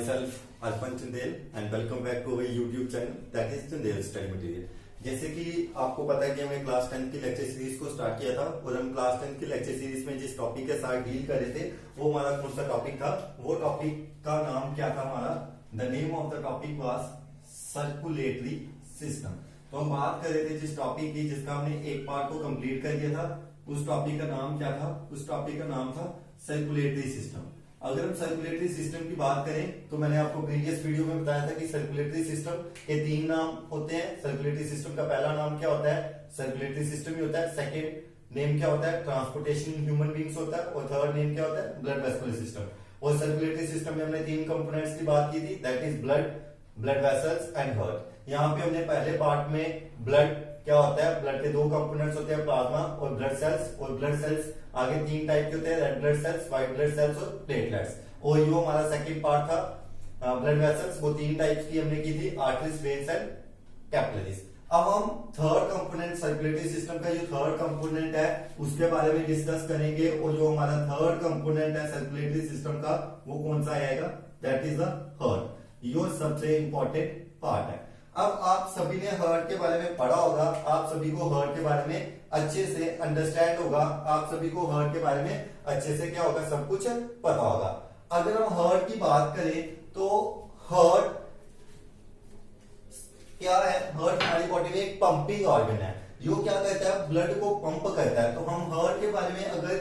myself Arpan Chandel and welcome back to our YouTube channel that is Chandel Study Material। जैसे कि आपको पता है कि हमने क्लास 10 की लेक्चर सीरीज को स्टार्ट किया था और हम क्लास 10 की लेक्चर सीरीज में जिस टॉपिक के साथ डील कर रहे थे वो हमारा कौन सा टॉपिक था। वो टॉपिक का नाम क्या था हमारा, the name of the topic was circulatory system. तो हम बात कर रहे थे जिस टॉपिक की जिसका हमने एक पार्ट को कंप्लीट कर दिया था, उस टॉपिक का नाम क्या था, उस टॉपिक का नाम था सर्कुलेटरी सिस्टम। अगर हम सर्कुलेटरी सिस्टम की बात करें तो मैंने आपको प्रीवियस वीडियो में बताया था कि सर्कुलेटरी सिस्टम के तीन नाम होते हैं। सर्कुलेटरी सिस्टम का पहला नाम क्या होता है, सर्कुलेटरी सिस्टम ही होता है। सेकेंड नेम क्या होता है, ट्रांसपोर्टेशन ह्यूमन बींग्स होता है। और थर्ड नेम क्या होता है, ब्लड वेस्कुलर सिस्टम। और सर्कुलेटरी सिस्टम में हमने तीन कंपोनेंट्स की बात की थी, that is blood vessels and heart. यहाँ पे हमने पहले पार्ट में ब्लड क्या होता है, ब्लड के दो कंपोनेंट्स होते हैं, प्लाज्मा और ब्लड सेल्स। और ब्लड सेल्स आगे तीन टाइप के होते हैं, red blood cells, white blood cells और प्लेटलेट्स। और ये हमारा सेकंड पार्ट था ब्लड वेसल्स, वो तीन टाइप्स की हमने की थी, आर्टरीज, वेन्स एंड कैपिलरीज। अब हम थर्ड कंपोनेंट सर्कुलेटरी सिस्टम का जो थर्ड कंपोनेंट है उसके बारे में डिस्कस करेंगे। और जो हमारा थर्ड कंपोनेंट है सर्कुलेटरी सिस्टम का वो कौन सा आएगा, दैट इज द हार्ट। ये सबसे इंपॉर्टेंट पार्ट है। अब आप सभी ने हार्ट के बारे में पढ़ा होगा, आप सभी को हार्ट के बारे में अच्छे से अंडरस्टैंड होगा, आप सभी को हार्ट के बारे में अच्छे से क्या होगा, सब कुछ पता होगा। अगर हम हार्ट की बात करें तो हार्ट क्या है, हार्ट हमारी बॉडी में एक पंपिंग ऑर्गन है जो क्या करता है, ब्लड को पंप करता है। तो हम हार्ट के बारे में अगर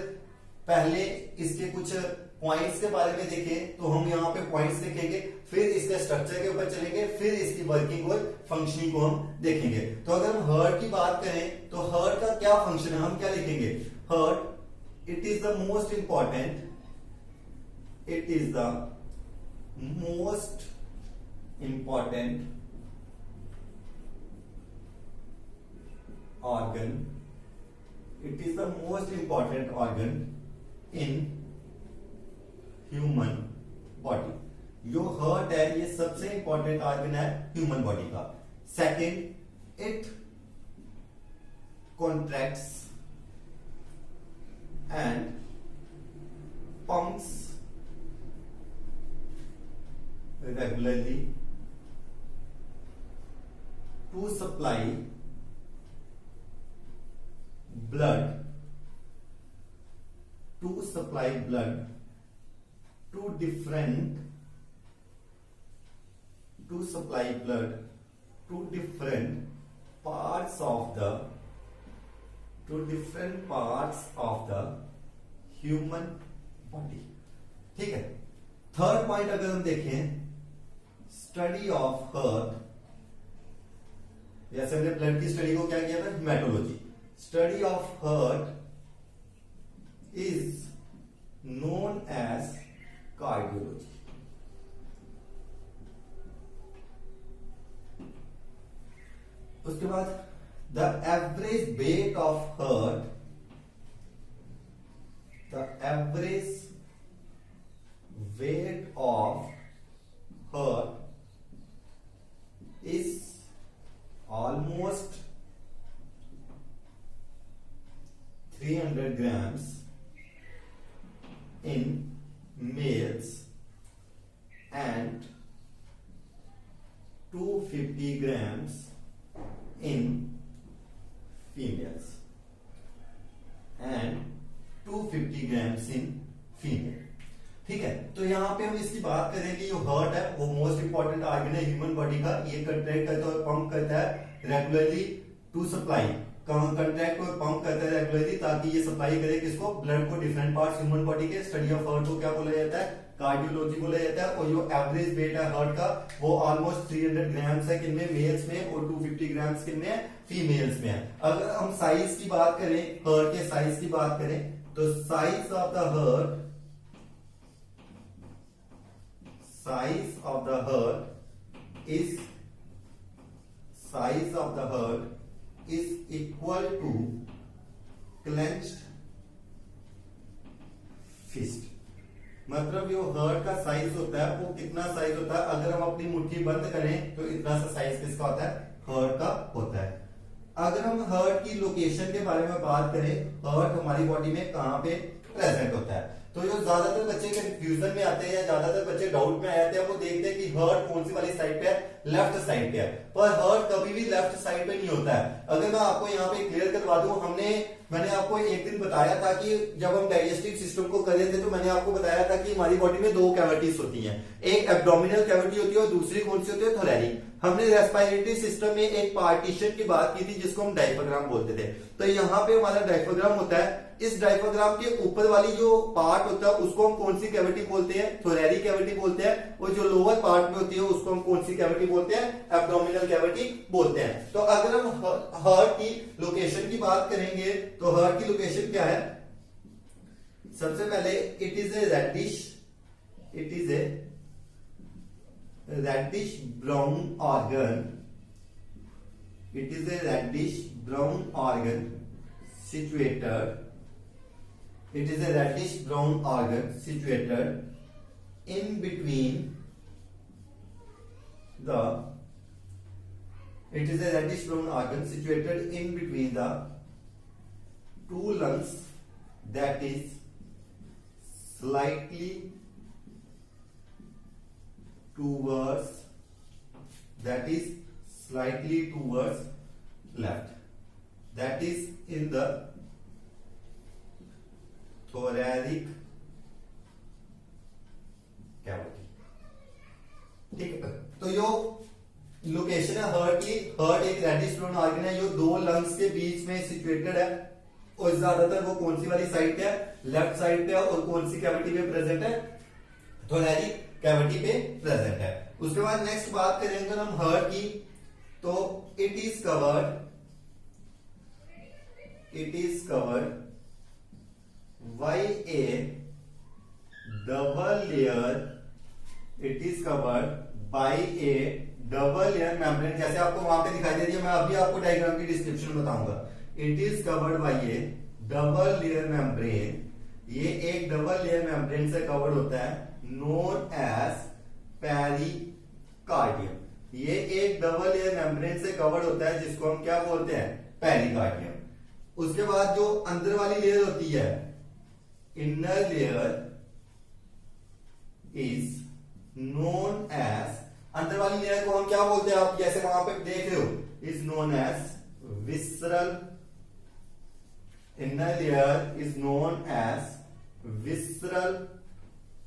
पहले इसके कुछ पॉइंट्स के बारे में देखें तो हम यहाँ पे पॉइंट्स देखेंगे, फिर इसके स्ट्रक्चर के ऊपर चलेंगे, फिर इसकी वर्किंग और फंक्शनिंग को हम देखेंगे। तो अगर हम हार्ट की बात करें तो हार्ट का क्या फंक्शन है, हम क्या लिखेंगे, heart it is the most important, it is the most important organ, it is the most important organ in human body। जो हार्ट है ये सबसे इंपॉर्टेंट ऑर्गन है ह्यूमन बॉडी का। Second, it contracts and pumps regularly to supply blood to different parts of the human body। ठीक है। Third point अगर हम देखें, स्टडी ऑफ हार्ट, जैसे हमने ब्लड की स्टडी को क्या किया था, haematology. Study of heart is known as cardiology. उसके बाद the average weight of heart, the average weight of heart is almost 300 grams in males and 250 grams in females and 250 grams in female। ठीक है। तो यहाँ पे हम इसकी बात करें कि जो हार्ट है वो मोस्ट इंपॉर्टेंट ऑर्गन है ह्यूमन बॉडी का। ये कंट्रैक्ट करता है, पंप करता है रेगुलरली टू सप्लाई, कंट्रैक्ट और पंप करता है रेगुलरली ताकि ये सप्लाई करे किसको, ब्लड को, डिफरेंट पार्ट्स ह्यूमन बॉडी के। स्टडी ऑफ हार्ट को क्या बोला जाता है, कार्डियोलॉजी बोला जाता है। और जो एवरेज वेट है हार्ट का वो ऑलमोस्ट 300 ग्राम्स है, किनमें, मेल्स में, और 250 ग्राम्स किनमें है, फीमेल्स में है। अगर हम साइज की बात करें, हार्ट के साइज की बात करें तो size of the heart, size of the heart is equal to clenched fist। मतलब जो हार्ट का साइज होता है वो कितना साइज होता है, अगर हम अपनी मुट्ठी बंद करें तो इतना सा साइज किसका होता है, हार्ट का होता है। अगर हम हार्ट की लोकेशन के बारे में बात करें, हार्ट हमारी बॉडी में कहां पे प्रेजेंट होता है, तो जो ज्यादातर बच्चे कंफ्यूजन में आते हैं या ज्यादातर बच्चे डाउट में आ जाते हैं, वो देखते हैं कि हार्ट कौन सी वाली साइड पे है, लेफ्ट साइड पे है। पर हार्ट कभी भी लेफ्ट साइड पे नहीं होता है। अगर मैं आपको यहाँ पे क्लियर करवा दूं, मैंने आपको एक दिन बताया था कि जब हम डाइजेस्टिव सिस्टम को कर रहे थे तो मैंने आपको बताया था कि हमारी बॉडी में दो कैविटीज होती हैं, एक एब्डोमिनल कैविटी होती है और दूसरी कौन सी होती है, थोरैसिक। हमने रेस्पिरेटरी सिस्टम में एक पार्टीशन की बात की थी जिसको हम डायफ्राम बोलते थे। तो यहाँ पे हमारा डायफ्राम होता है। इस डायफ्राम के ऊपर वाली जो पार्ट होता है उसको हम कौन सी कैविटी बोलते हैं, थोरैसिक कैविटी बोलते हैं। और जो लोअर पार्ट में होती है उसको हम कौन सी कैविटी बोलते हैं, एब्डोमिनल कैविटी बोलते हैं। तो अगर हम हार्ट की लोकेशन की बात करेंगे तो हार्ट की लोकेशन क्या है, सबसे पहले it is a reddish brown organ. It is a reddish brown organ situated. It is a reddish brown organ situated in between the. It is a reddish brown organ situated in between the two lungs, that is slightly towards left, that is in the thoracic cavity। ठीक है, तो यो location है heart की। Heart एक reddish brown organ है जो दो lungs के बीच में सिचुएटेड है और ज्यादातर वो कौन सी वाली साइड पे है, लेफ्ट साइड पे है। और कौन सी कैविटी पे प्रेजेंट है, थोरैसिक कैविटी पे प्रेजेंट है। उसके बाद नेक्स्ट बात करेंगे हम हार्ट की, तो it is covered by A double layer membrane. जैसे आपको वहां पे दिखाई दे रही है, मैं अभी आपको डायग्राम की डिस्क्रिप्शन बताऊंगा। It is covered by A double layer membrane. ये एक डबल लेयर मेम्ब्रेन से कवर्ड होता है, नोन एज पेरिकार्डियम। ये एक डबल लेयर मेम्ब्रेन से कवर्ड होता है जिसको हम क्या बोलते हैं, पेरिकार्डियम। उसके बाद जो अंदर वाली लेयर होती है, inner layer is known as, अंदर वाली लेयर को हम क्या बोलते हैं, आप जैसे वहां पे देख रहे हो, is known as visceral. Inner layer is known as visceral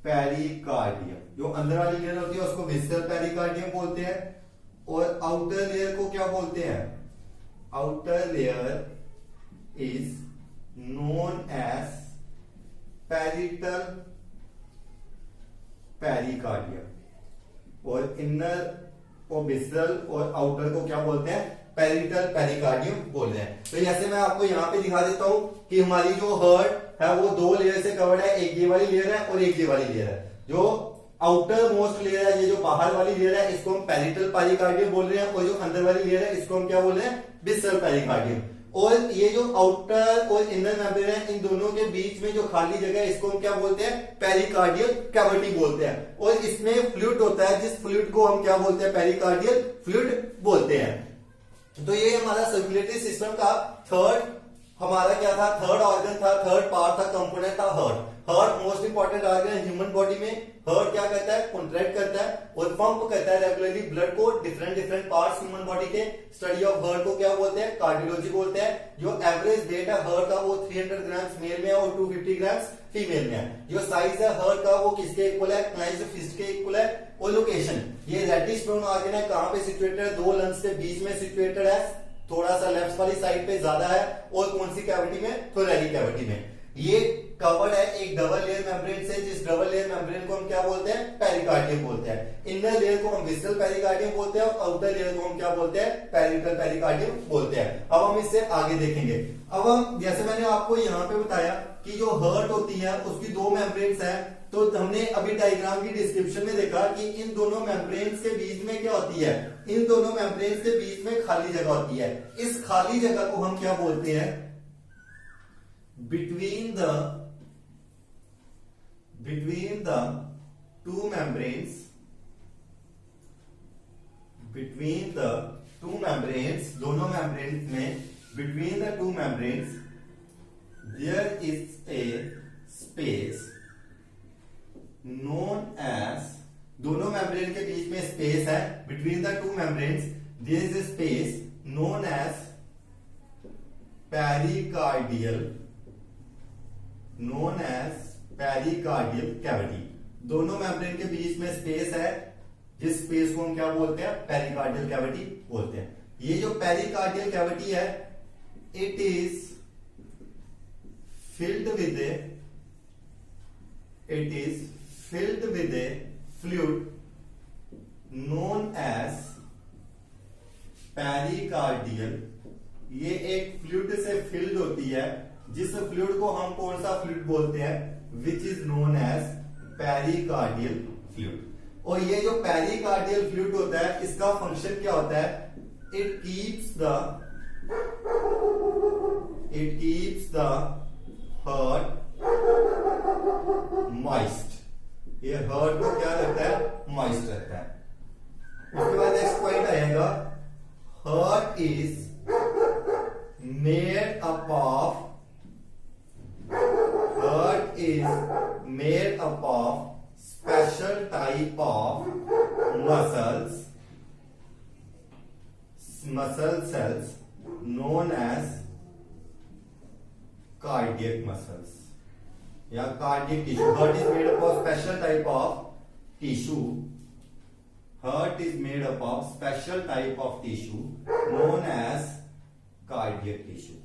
pericardium. जो अंदर वाली लेयर होती है उसको विसरल पेरिकार्डियम बोलते हैं। और आउटर लेयर को क्या बोलते हैं, outer layer is known as parietal pericardium. और इनर और विसरल और आउटर को क्या बोलते हैं, पेरिटल पेरिकार्डियम बोल रहे हैं। तो जैसे मैं आपको यहाँ पे दिखा देता हूं कि हमारी जो हार्ट है वो दो लेयर से कवर्ड है, एक ये वाली लेयर है और एक ये वाली लेयर है। जो आउटर मोस्ट लेयर है, ये जो बाहर वाली लेयर है, इसको हम पेरिटल पेरिकार्डियम बोल रहे हैं। और जो अंदर वाली लेयर है इसको हम क्या बोल रहे हैं, विसरल पेरिकार्डियम। और ये जो आउटर और इनर मेम्ब्रेन है, इन दोनों के बीच में जो खाली जगह है इसको हम क्या बोलते हैं, पेरिकार्डियल कैविटी बोलते हैं। और इसमें फ्लूइड होता है, जिस फ्लूइड को हम क्या बोलते हैं, पेरिकार्डियल फ्लूइड बोलते हैं। तो ये हमारा सर्कुलेटरी सिस्टम का थर्ड हमारा क्या था, थर्ड ऑर्गन था, थर्ड पार्ट था, कंपोनेंट था heart. Heart most important organ है ह्यूमन बॉडी में। हार्ट क्या करता है, कॉन्ट्रैक्ट करता है और पंप करता है रेगुलरली ब्लड को डिफरेंट पार्ट्स ह्यूमन बॉडी के। स्टडी ऑफ हार्ट को क्या बोलते हैं, कार्डियोलॉजी बोलते हैं। जो एवरेज वेट है हार्ट का वो 300 ग्राम्स मेल में है और 250 ग्राम्स फीमेल में है। जो साइज है हार्ट का वो किसके इक्वल है, क्लाइंज फिस्ट के इक्वल है। और लोकेशन, ये रेडिश ब्राउन ऑर्गन है, कहां पे सिचुएटेड है, दो लंग्स के बीच में सिचुएटेड है, थोड़ा सा लेफ्ट वाली साइड पे ज्यादा है। और कौन सी कैविटी में, थोरैसिक कैविटी में। ये कवर्ड है एक डबल लेयर मेम्ब्रेन से, जिस डबल लेयर मेम्ब्रेन को हम क्या बोलते हैं, पेरिकार्डियम बोलते हैं। इनर लेयर को हम विसरल पेरिकार्डियम बोलते हैं और आउटर लेयर को हम क्या बोलते हैं, पेरिटल पेरिकार्डियम बोलते हैं। अब हम इससे आगे देखेंगे। अब हम जैसे मैंने आपको यहाँ पे बताया कि जो हार्ट होती है उसकी दो मेम्ब्रेन्स हैं। तो हमने अभी डायग्राम की डिस्क्रिप्शन में देखा कि इन दोनों मेम्ब्रेन्स के बीच में क्या होती है, इन दोनों मेम्ब्रेन्स के बीच में खाली जगह होती है। इस खाली जगह को हम क्या बोलते हैं, between the two membranes, दोनों membranes में between the two membranes there is a space known as, दोनों मेम्ब्रेन के बीच में स्पेस है, between the two membranes there is a space known as pericardial, known as pericardial cavity। दोनों membrane के बीच में स्पेस है, जिस स्पेस को हम क्या बोलते हैं, पेरिकार्डियल कैविटी बोलते हैं। ये जो पेरिकार्डियल कैविटी है, it is filled with a fluid known as pericardial। ये एक फ्लूइड से फिल्ड होती है, जिस फ्लूइड को हम कौन सा फ्लूइड बोलते हैं, which is known as pericardial fluid. और ये जो पेरिकार्डियल फ्लूइड होता है, इसका फंक्शन क्या होता है, it keeps the heart moist. ये हार्ट को क्या रहता है, मॉइस्ट रहता है। उसके बाद नेक्स्ट पॉइंट आएगा, heart is made up of special type of muscle cells known as cardiac muscles या cardiac tissue। Heart is made up of special type of tissue। Heart is made up of special type of tissue known as cardiac tissue।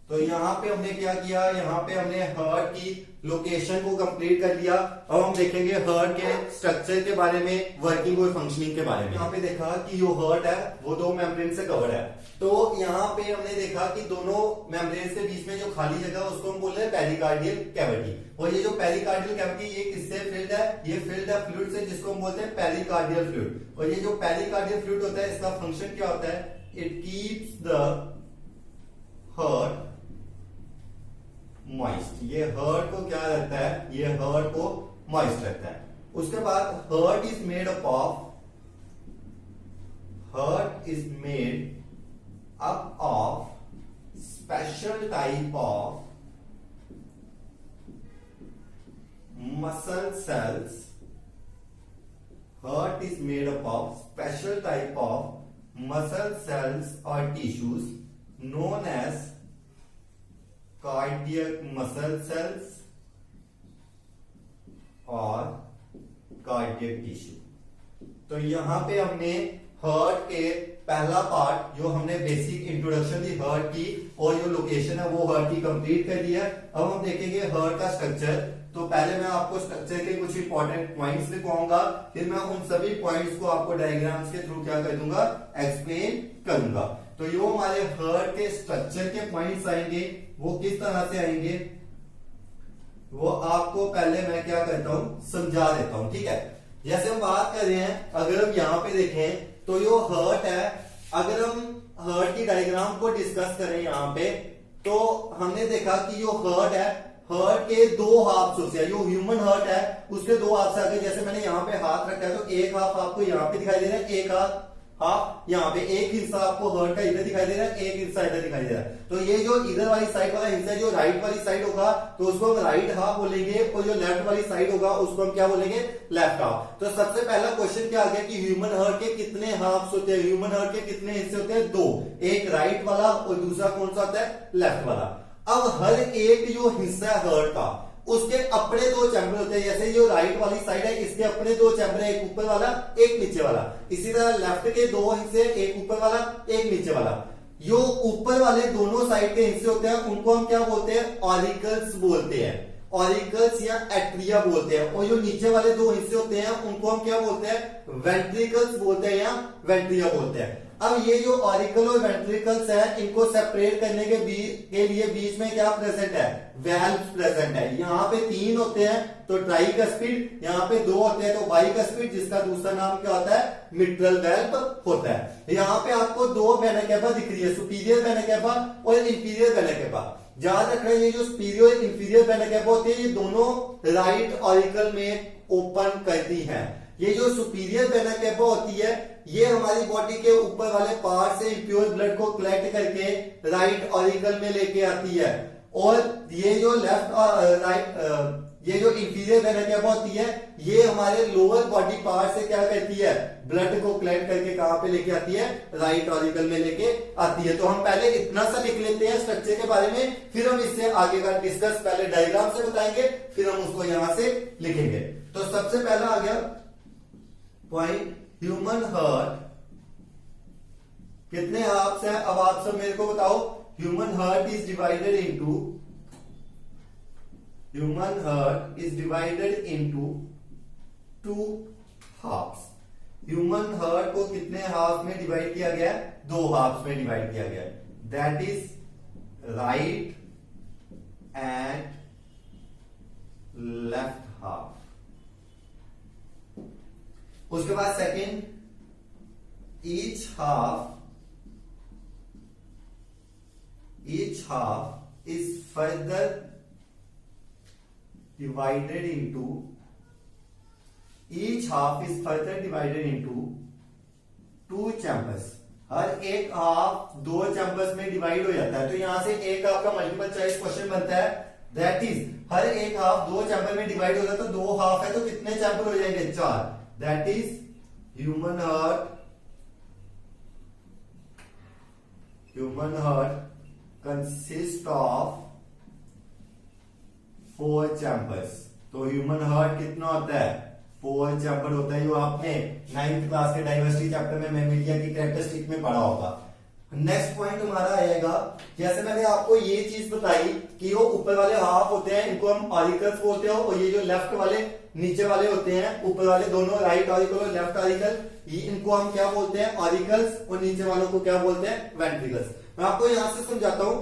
तो यहां पे हमने क्या किया, यहां पे हमने हार्ट की लोकेशन को कंप्लीट कर लिया। अब हम देखेंगे हार्ट के स्ट्रक्चर के बारे में, वर्किंग और फंक्शनिंग के बारे में। यहाँ पे देखा कि जो हार्ट है वो दो मेम्ब्रेन से कवर है। तो यहाँ पे हमने देखा कि दोनों मेम्ब्रेन के बीच में जो खाली जगह उसको हम बोल रहे हैं पेरिकार्डियल कैविटी। और ये जो पेरिकार्डियल कैविटी ये किससे फिल्ड है, ये फिल्ड है फ्लूइड से, जिसको हम बोलते हैं पेरिकार्डियल फ्लूइड। और ये जो पेरिकार्डियल फ्लूइड होता है, इसका फंक्शन क्या होता है, it keeps the heart moist. ये हार्ट को क्या रहता है, ये हार्ट को मॉइस्ट रहता है। उसके बाद heart is made up of special type of muscle cells. Heart is made up of special type of muscle cells और tissues known as cardiac muscle cells और cardiac tissue। तो यहां पे हमने हार्ट के पहला पार्ट जो हमने बेसिक इंट्रोडक्शन दी हार्ट की और जो लोकेशन है वो हार्ट की कंप्लीट कर दिया। अब हम देखेंगे हार्ट का स्ट्रक्चर। तो पहले मैं आपको स्ट्रक्चर के कुछ इंपॉर्टेंट पॉइंट्स लिखवाऊंगा, फिर मैं उन सभी पॉइंट्स को आपको डायग्राम्स के थ्रू क्या कर दूंगा, एक्सप्लेन करूंगा। तो ये हमारे हार्ट के स्ट्रक्चर के पॉइंट्स आएंगे, वो किस तरह से आएंगे वो आपको पहले मैं क्या करता हूं, समझा देता हूं। ठीक है, जैसे हम बात कर रहे हैं, अगर हम यहां पे देखें तो जो हार्ट है, अगर हम हार्ट की डायग्राम को डिस्कस करें यहां पे, तो हमने देखा कि जो हार्ट है, हार्ट के दो हाफ होते हैं। जो ह्यूमन हार्ट है उसके दो हाफ से आगे, जैसे मैंने यहाँ पे हाथ रखा है तो एक हाफ आपको यहाँ पे दिखाई दे रहा है, एक हाथ यहाँ पे, एक हिस्सा आपको हार्ट का इधर दिखाई दे रहा है, एक हिस्सा इधर दिखाई दे रहा है। तो ये जो इधर वाली साइड वाला हिस्सा, जो राइट वाली साइड होगा तो उसको हम राइट हाफ बोलेंगे, और जो लेफ्ट वाली साइड होगा उसको हम क्या बोलेंगे, लेफ्ट हाफ। तो सबसे पहला क्वेश्चन क्या आ गया कि ह्यूमन हार्ट के कितने हाफ्स होते हैं, ह्यूमन हार्ट के कितने हिस्से होते हैं, दो, एक राइट वाला और दूसरा कौन सा होता है, लेफ्ट वाला। अब हर एक जो हिस्सा है हार्ट का, उसके अपने दो चैम्बर होते हैं। जैसे जो राइट वाली साइड है, इसके अपने दो चैम्बर है, एक ऊपर वाला एक नीचे वाला। इसी तरह लेफ्ट के दो हिस्से, एक ऊपर वाला एक नीचे वाला। जो ऊपर वाले दोनों साइड के हिस्से होते हैं उनको हम क्या बोलते हैं, ऑरिकल्स बोलते हैं, ऑरिकल्स या एट्रिया बोलते हैं। और जो नीचे वाले दो हिस्से होते हैं उनको हम क्या बोलते हैं, वेंट्रिकल्स बोलते हैं या वेंट्रिया बोलते हैं। अब ये जो ऑरिकल और वेंट्रिकल्स है, इनको सेपरेट करने के लिए बीच में क्या प्रेजेंट है, वेल्व्स प्रेजेंट है। यहाँ पे तीन होते हैं तो ट्राइकस्पिड, यहाँ पे दो होते हैं तो बाइकस्पिड, जिसका दूसरा नाम क्या होता है, मिट्रल वेल्व होता है। यहाँ पे आपको दो वेना कैवा दिख रही है, सुपीरियर वेना कैवा और इंफीरियर वेना कैवा। याद रखना, ये जो सुपीरियर इंफीरियर वेना कैवा होती है, ये दोनों राइट ऑरिकल में ओपन करती हैं। ये जो सुपीरियर वेना कैवा होती है, ये हमारी बॉडी के ऊपर वाले पार्ट से इम्प्योर ब्लड को कलेक्ट करके राइट ऑरिकल में लेके आती है। और ये जो लेफ्ट ये जो इंफीरियर वेना केवा होती है ये हमारे लोअर बॉडी पार्ट से क्या करती है, ब्लड को कलेक्ट करके कहां पे लेके आती है, राइट ऑरिकल में लेके आती है। तो हम पहले इतना सा लिख लेते हैं स्ट्रक्चर के बारे में, फिर हम इससे आगे का डिस्कस पहले डायग्राम से बताएंगे, फिर हम उसको यहां से लिखेंगे। तो सबसे पहला आ गया पॉइंट, ह्यूमन हार्ट कितने हार्ट्स हैं, अब आप सब मेरे को बताओ। Human heart is divided into two halves. Human heart को कितने हाफ में डिवाइड किया गया है, 2 हाफ्स में डिवाइड किया गया है, that is right and left half. उसके बाद second, each half is further divided into two chambers। हर एक हाफ 2 चैम्बर्स में डिवाइड हो जाता है। तो यहां से एक आपका मल्टीपल चॉइस क्वेश्चन बनता है, दैट इज हर एक हाफ 2 चैम्बर में डिवाइड हो जाता है, तो 2 हाफ है तो कितने चैम्बर हो जाएंगे, 4। That is human heart consist of 4 chambers. तो ह्यूमन हार्ट कितना होता है, 4 चैम्बर होता है, जो आपने 9th क्लास के डाइवर्सिटी चैप्टर में मैमेलिया की कैरेक्टरिस्टिक में पढ़ा होगा। नेक्स्ट पॉइंट हमारा आएगा, जैसे मैंने आपको ये चीज बताई कि वो ऊपर वाले हाफ होते हैं, इनको हम ऑरिकल्स बोलते हैं, और ये जो लेफ्ट वाले नीचे वाले होते हैं, ऊपर वाले दोनों राइट ऑरिकल और लेफ्ट ऑरिकल, इनको हम क्या बोलते हैं, ऑरिकल्स, और नीचे वालों को क्या बोलते हैं, वेंट्रिकल्स। मैं आपको यहां से समझाता हूं,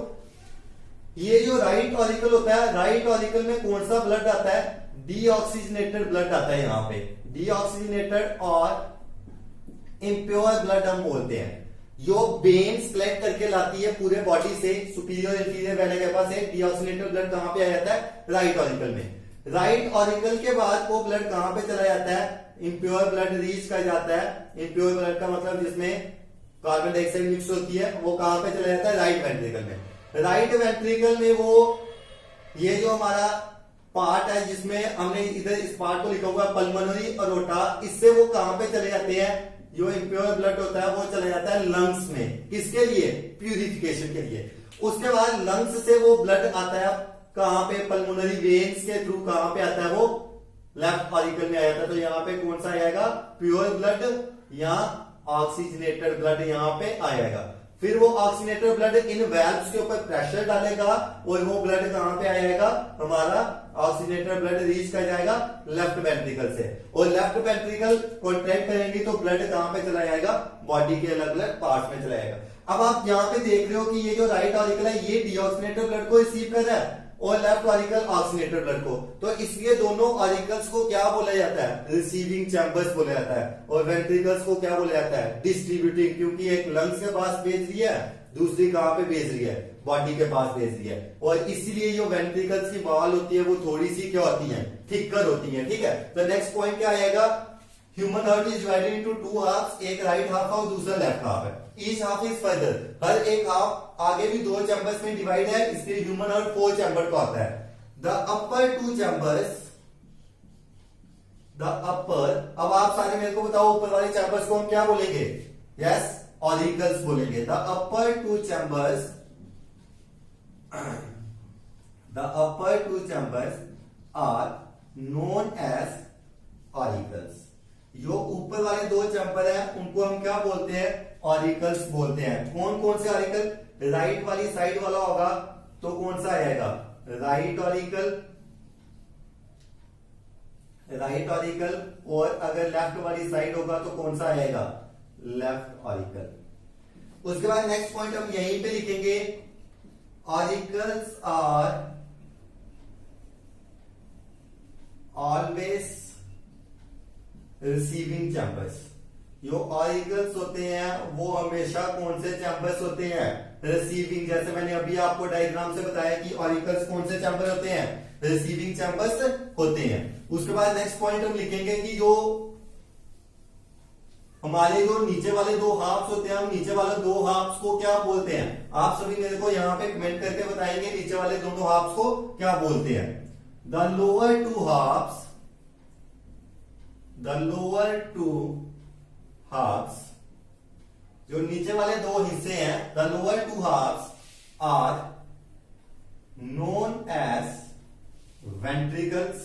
ये जो राइट ऑरिकल होता है, राइट ऑरिकल में कौन सा ब्लड आता है, डीऑक्सीजनेटेड ब्लड आता है। यहां पे डीऑक्सीजनेटेड और इम्प्योर ब्लड हम बोलते हैं, जो वेन्स कलेक्ट करके लाती है पूरे बॉडी से, सुपीरियर इंफीरियर वेना केवा से। डीऑक्सीजनेटेड ब्लड कहां पे आ जाता है, राइट ऑरिकल में। राइट ऑरिकल के बाद वो ब्लड कहां पे चला जाता है, इम्प्योर ब्लड रीच कर जाता है। इम्प्योर ब्लड का मतलब जिसमें कार्बन डाइऑक्साइड मिक्स होती है, वो कहां पे चला जाता है, राइट वेंट्रिकल में। राइट वेंट्रिकल में वो ये जो हमारा पार्ट है, जिसमें हमने इधर इस पार्ट को लिखा हुआ है पल्मोनरी अरोटा, इससे वो कहां पे चले जाते हैं, जो इम्प्योर ब्लड होता है वो चला जाता है लंग्स में। किसके लिए, प्यूरिफिकेशन के लिए। उसके बाद लंग्स से वो ब्लड आता है कहां पे, पल्मोनरी वेन्स के थ्रू कहां पे आता है, वो लेफ्ट ऑरिकल में आ जाता है। तो यहाँ पे कौन सा आएगा, प्योर ब्लड या ऑक्सीजनेटेड ब्लड यहाँ पे आएगा। फिर वो ऑक्सीजनेटेड ब्लड इन वेल्व्स के ऊपर प्रेशर डालेगा, और वो ब्लड कहां पे आएगा, हमारा ऑक्सीजनेटेड ब्लड रीच कर जाएगा लेफ्ट वेंट्रिकल से, और लेफ्ट वेंट्रिकल कॉन्ट्रैक्ट करेंगी तो ब्लड कहां पे चला जाएगा, बॉडी के अलग अलग पार्ट्स में चला जाएगा। अब आप यहाँ पे देख रहे हो कि ये जो राइट ऑरिकल है ये डीऑक्सीजनेटेड ब्लड को रिसीव कर रहा है, और लेफ्ट ऑरिकल ऑक्सीजनेटेड ब्लड को। तो इसलिए दोनों ऑरिकल्स को क्या बोला जाता है, रिसीविंग चैम्बर्स बोला जाता है, और वेंट्रिकल्स को क्या बोला जाता है, डिस्ट्रीब्यूटिंग, क्योंकि एक लंग्स के पास भेज रही है, दूसरी कहां पे भेज रही है, बॉडी के पास भेज रही है। और इसीलिए जो वेंट्रिकल्स की वॉल होती है वो थोड़ी सी क्या होती है, थिकर होती है। ठीक है, तो नेक्स्ट पॉइंट क्या आएगा, human heart is divided into 2 halves, एक राइट हाफ है और दूसरा लेफ्ट हाफ है। ईच हाफ इज फर्दर, हर एक हाफ आगे भी 2 चैम्बर्स में डिवाइड है, इसलिए ह्यूमन हार्ट 4 चैम्बर को आता है। द अपर 2 चैम्बर्स, द अपर, अब आप सारे मेरे को बताओ ऊपर वाले चैम्बर्स को हम क्या बोलेंगे, यस, ऑरिकल्स बोलेंगे। The upper 2 chambers, the upper 2 chambers are known as auricles. जो ऊपर वाले 2 चैम्बर हैं उनको हम क्या बोलते हैं, ऑरिकल्स बोलते हैं। कौन कौन से ऑरिकल, राइट वाली साइड वाला होगा तो कौन सा आएगा, राइट ऑरिकल, राइट ऑरिकल, और अगर लेफ्ट वाली साइड होगा तो कौन सा आएगा, लेफ्ट ऑरिकल। उसके बाद नेक्स्ट पॉइंट हम यहीं पे लिखेंगे, auricles are always receiving chambers. जो ऑरिकल्स होते हैं वो हमेशा कौन से चैम्बर्स होते हैं, रिसीविंग। जैसे मैंने अभी आपको डायग्राम से बताया कि ऑरिकल्स कौन से चैम्बर होते हैं, रिसीविंग चैम्बर्स होते हैं। उसके बाद नेक्स्ट पॉइंट हम लिखेंगे कि जो हमारे जो नीचे वाले 2 हाफ्स होते हैं, हम नीचे वाले 2 हाफ्स को क्या बोलते हैं, आप सभी मेरे को यहाँ पे कमेंट करके बताएंगे नीचे वाले दोनों हाफ्स को क्या बोलते हैं। The lower two halves, जो नीचे वाले दो हिस्से हैं, the lower two halves are known as ventricles,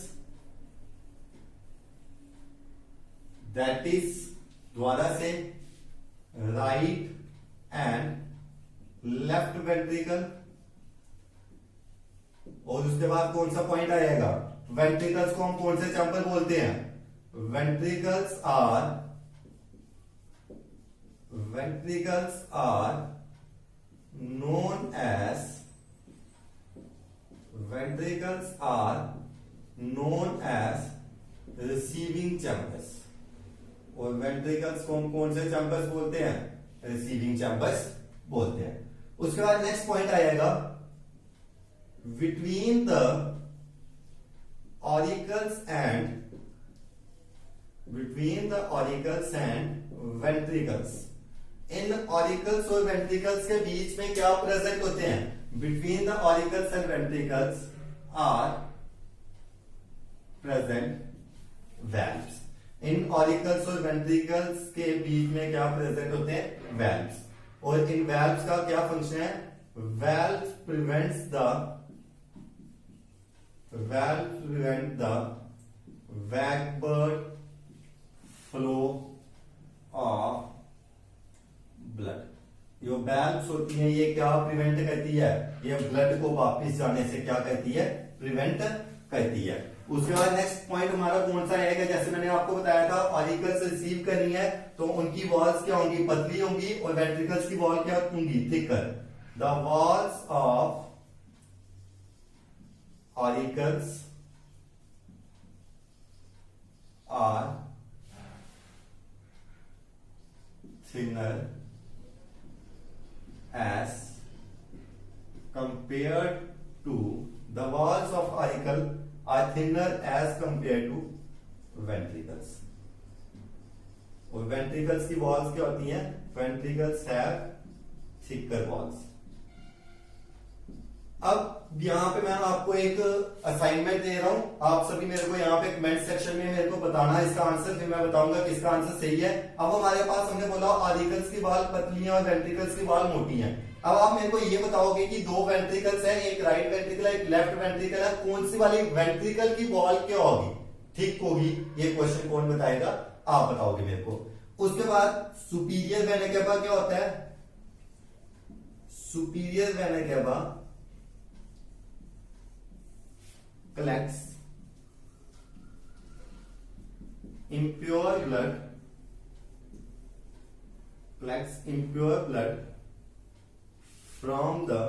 that is दोबारा से राइट एंड लेफ्ट वेंट्रिकल। और उसके बाद कौन सा पॉइंट आएगा, वेंट्रिकल्स को हम कौन से चैंबर बोलते हैं, ventricles are known as receiving chambers। और वेंट्रिकल्स को हम कौन से चैंबर्स बोलते हैं, रिसीविंग चैंबर्स बोलते हैं। उसके बाद नेक्स्ट पॉइंट आएगा, between the auricles and ventricles, इन ऑरिकल्स और वेंट्रिकल्स के बीच में क्या प्रेजेंट होते हैं, between the auricles and ventricles are present valves. इन ऑरिकल्स और वेंट्रिकल्स के बीच में क्या प्रेजेंट होते हैं, वेल्व्स। और इन वेल्व्स का क्या फंक्शन है, valves prevent the backward flow of blood. जो वेल्व्स होती हैं ये क्या प्रिवेंट करती है, ये ब्लड को वापस जाने से क्या करती है, प्रिवेंट करती है। उसके बाद नेक्स्ट पॉइंट हमारा कौन सा आएगा, जैसे मैंने आपको बताया था ऑरिकल्स रिसीव करनी है तो उनकी वॉल्स क्या होंगी, पतली होंगी, और वेंट्रिकल्स की वॉल क्या होंगी, thicker. The walls of auricles are thinner as compared to the walls of auricle are thinner as compared to ventricles। और ventricles की walls क्या होती हैं, ventricles have thicker walls। अब यहां पे मैं आपको एक असाइनमेंट दे रहा हूं, आप सभी मेरे को यहाँ पे कमेंट सेक्शन में मेरे को बताना है इसका आंसर, फिर मैं बताऊंगा किसका आंसर सही है। अब हमारे पास हमने बोला ऑरिकल्स की बाल पतली हैं और वेंट्रिकल्स की बाल मोटी हैं। अब आप मेरे को ये बताओगे कि दो वेंट्रिकल्स हैं, एक राइट वेंट्रिकल एक लेफ्ट वेंट्रिकल है, कौन सी वाली वेंट्रिकल की बॉल क्या होगी, ठीक होगी, ये क्वेश्चन कौन बताएगा, आप बताओगे मेरे को। उसके बाद सुपीरियर वेना कैवा क्या होता है, superior vena cava collects impure blood from the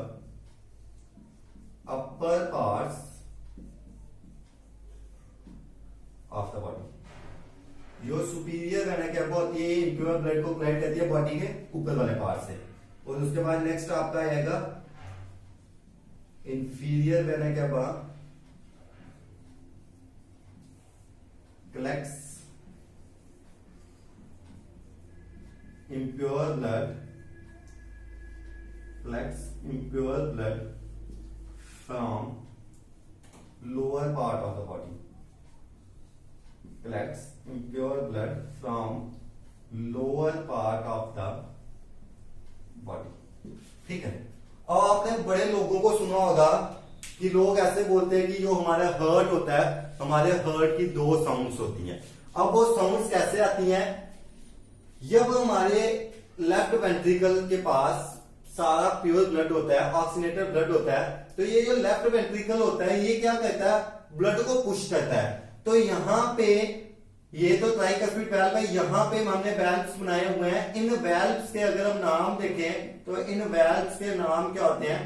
upper parts of the body। जो सुपीरियर वेना कैवा होती है इंप्योर ब्लड को कलेक्ट करती है बॉडी के ऊपर वाले पार्ट से। और उसके बाद नेक्स्ट आपका आएगा inferior vena cava collects impure blood from lower part of the body, collects impure blood from lower part of the body। ठीक है। अब आपने बड़े लोगों को सुना होगा कि लोग ऐसे बोलते हैं कि जो हमारा हार्ट होता है, हमारे हार्ट की दो साउंड्स होती हैं। अब वो साउंड्स कैसे आती हैं, जब हमारे लेफ्ट वेंट्रिकल के पास सारा प्योर ब्लड होता है, ऑक्सीनेटेड ब्लड होता है, तो ये जो लेफ्ट वेंट्रिकल होता है ये क्या करता है, ब्लड को पुश करता है। तो यहां पे ये तो ट्राइकस्पिड वेल्व है, यहां पे हमने वेल्व्स बनाए हुए हैं। इन वेल्व्स के अगर हम नाम देखें तो इन वेल्व्स के नाम क्या होते हैं,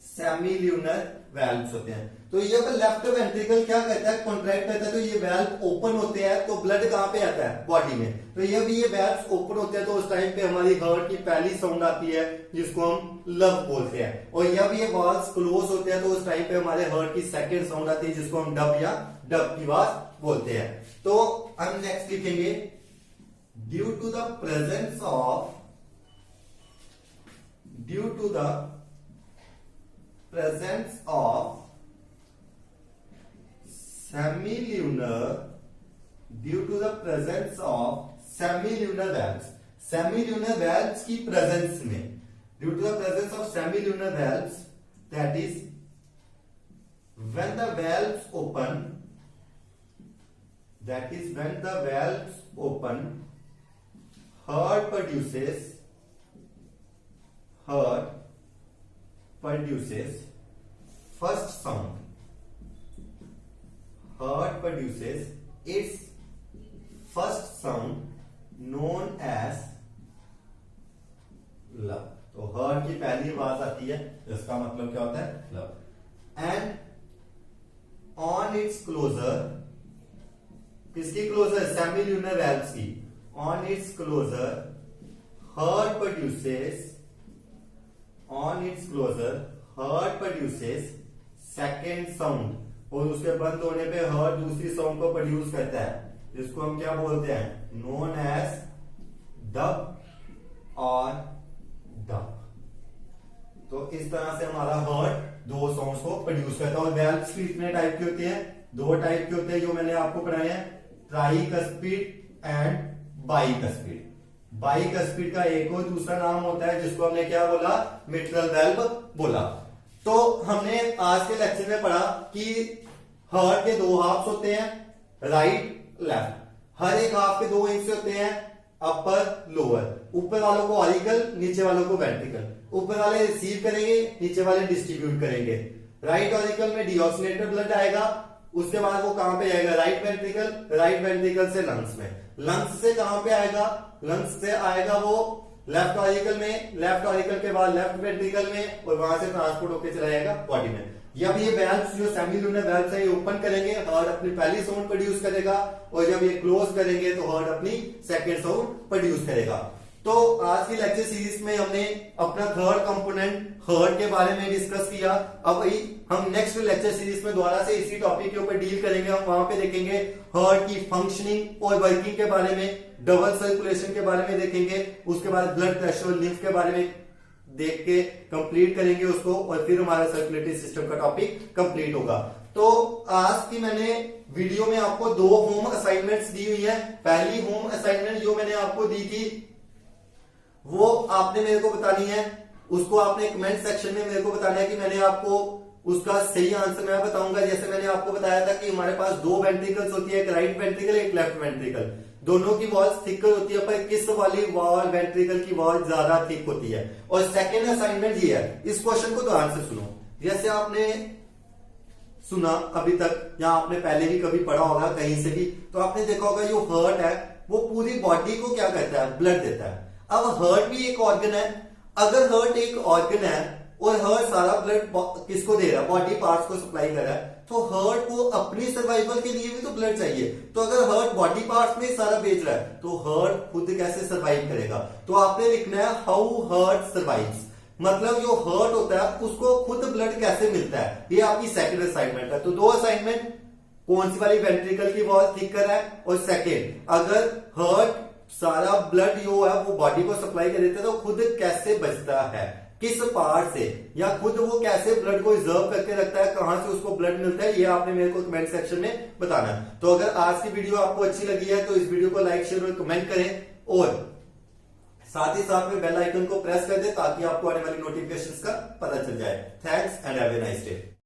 सेमील्यूनर वेल्व्स होते हैं। तो ये लेफ्ट वेंट्रिकल क्या करता है, कॉन्ट्रैक्ट करता है, तो ये वेल्व ओपन होते हैं तो ब्लड कहां पे आता है, बॉडी में। तो ये भी ये वेल्व्स ओपन होते हैं तो उस टाइम पे हमारी हार्ट की पहली साउंड आती है जिसको हम लव बोलते हैं। और जब ये वाल्व्स क्लोज होते हैं तो उस टाइम पे हमारे हार्ट की सेकंड साउंड आती है जिसको हम डब या डब की आवाज बोलते हैं। तो हम नेक्स्ट लिखेंगे, due to the presence of semilunar due to the presence of semilunar valves, semilunar valves की प्रेजेंस में, due to the presence of semilunar valves, that is when the valves open, that is when the valves open, heart produces first sound, heart produces its first sound known as love. तो heart की पहली आवाज आती है, इसका मतलब क्या होता है? love. And on its closure, किसकी क्लोजर? सेमील्यूनर वेल्व्स की. On its closure, heart produces second sound, और उसके बंद होने पे हार्ट दूसरी साउंड को प्रोड्यूस करता है, जिसको हम क्या बोलते हैं? नोन एज डब और डब. तो इस तरह से हमारा हार्ट दो साउंड्स को प्रोड्यूस करता है. और वेल्व्स की कितने टाइप की होती है? दो टाइप की होते हैं जो मैंने आपको पढ़ाए हैं, ट्राइकस्पिड एंड बाइकस्पिड. बाइकस्पिड का एक और दूसरा नाम होता है जिसको हमने क्या बोला? मिट्रल वेल्व बोला. तो हमने आज के लेक्चर में पढ़ा कि हार्ट के दो हाफ्स होते हैं, राइट लेफ्ट. हर एक हाफ के दो हिस्से होते हैं, अपर लोअर. ऊपर वालों को ऑरिकल, नीचे वालों को वेंट्रिकल. ऊपर वाले रिसीव करेंगे, नीचे वाले डिस्ट्रीब्यूट करेंगे. राइट ऑरिकल में डीऑक्सीनेटेड ब्लड आएगा, उसके बाद वो कहां पे आएगा? Right ventricle. राइट वेंट्रिकल से लंग्स में. लंग्स से कहां पे आएगा? लंग्स से आएगा वो लेफ्ट ऑरिकल में. लेफ्ट ऑरिकल के बाद लेफ्ट वेंट्रिकल में, और वहां से ट्रांसपोर्ट होकर चला जाएगा बॉडी में. जब ये वेल्व्स जो सेमील्यूनर वेल्व्स है ये ओपन करेंगे, हार्ट अपनी पहली साउंड प्रोड्यूस करेगा, और जब ये क्लोज करेंगे तो हार्ट अपनी सेकंड साउंड प्रोड्यूस करेगा. तो आज की लेक्चर सीरीज में हमने अपना थर्ड कंपोनेंट हार्ट के बारे में डिस्कस किया. अब हम नेक्स्ट लेक्चर सीरीज में दोबारा से इसी टॉपिक के ऊपर डील करेंगे. हम वहां पे देखेंगे हार्ट की फंक्शनिंग और वर्किंग के बारे में, डबल सर्कुलेशन के बारे में देखेंगे, उसके बाद ब्लड प्रेशर और लिम्फ के बारे में देख के कंप्लीट करेंगे उसको, और फिर हमारा सर्कुलेटरी सिस्टम का टॉपिक कंप्लीट होगा. तो आज की मैंने वीडियो में आपको दो होम असाइनमेंट्स दी हुई है. पहली होम असाइनमेंट जो मैंने आपको दी थी वो आपने मेरे को बतानी है, उसको आपने कमेंट सेक्शन में मेरे को बताना है कि मैंने आपको उसका सही आंसर मैं बताऊंगा. जैसे मैंने आपको बताया था कि हमारे पास दो वेंट्रिकल्स होती है, एक राइट वेंट्रिकल एक लेफ्ट वेंट्रिकल. दोनों की वॉल्स थिकर होती है, पर किस वाली वॉल वेंट्रिकल की वॉल ज्यादा थिक होती है. और सेकेंड असाइनमेंट ये है, इस क्वेश्चन को ध्यान से सुनो. जैसे आपने सुना अभी तक, या आपने पहले भी कभी पढ़ा होगा कहीं से भी, तो आपने देखा होगा जो हार्ट है वो पूरी बॉडी को क्या करता है? ब्लड देता है. अब हार्ट भी एक ऑर्गन है. अगर हार्ट एक ऑर्गन है और हार्ट सारा ब्लड किसको दे रहा है? बॉडी पार्ट्स को सप्लाई कर रहा है, तो हार्ट को अपनी सर्वाइवल के लिए भी तो ब्लड चाहिए. तो अगर हार्ट बॉडी पार्ट्स में सारा भेज रहा है तो हार्ट खुद कैसे सर्वाइव करेगा? तो आपने लिखना है हाउ हार्ट सर्वाइव्स. मतलब जो हार्ट होता है उसको खुद ब्लड कैसे मिलता है, ये आपकी सेकंड असाइनमेंट है. तो दो असाइनमेंट, कौन सी वाली वेंट्रिकल की वॉल थिक कर रहा है, और सेकेंड अगर हार्ट सारा ब्लड जो है वो बॉडी को सप्लाई कर देता है तो खुद कैसे बचता है, किस पार्ट से, या खुद वो कैसे ब्लड को रिजर्व करके रखता है, कहां से उसको ब्लड मिलता है, ये आपने मेरे को कमेंट सेक्शन में बताना. तो अगर आज की वीडियो आपको अच्छी लगी है तो इस वीडियो को लाइक शेयर और कमेंट करें, और साथ ही साथ में बेल आइकन को प्रेस कर दे ताकि आपको आने वाली नोटिफिकेशंस का पता चल जाए. Thanks and have a nice day.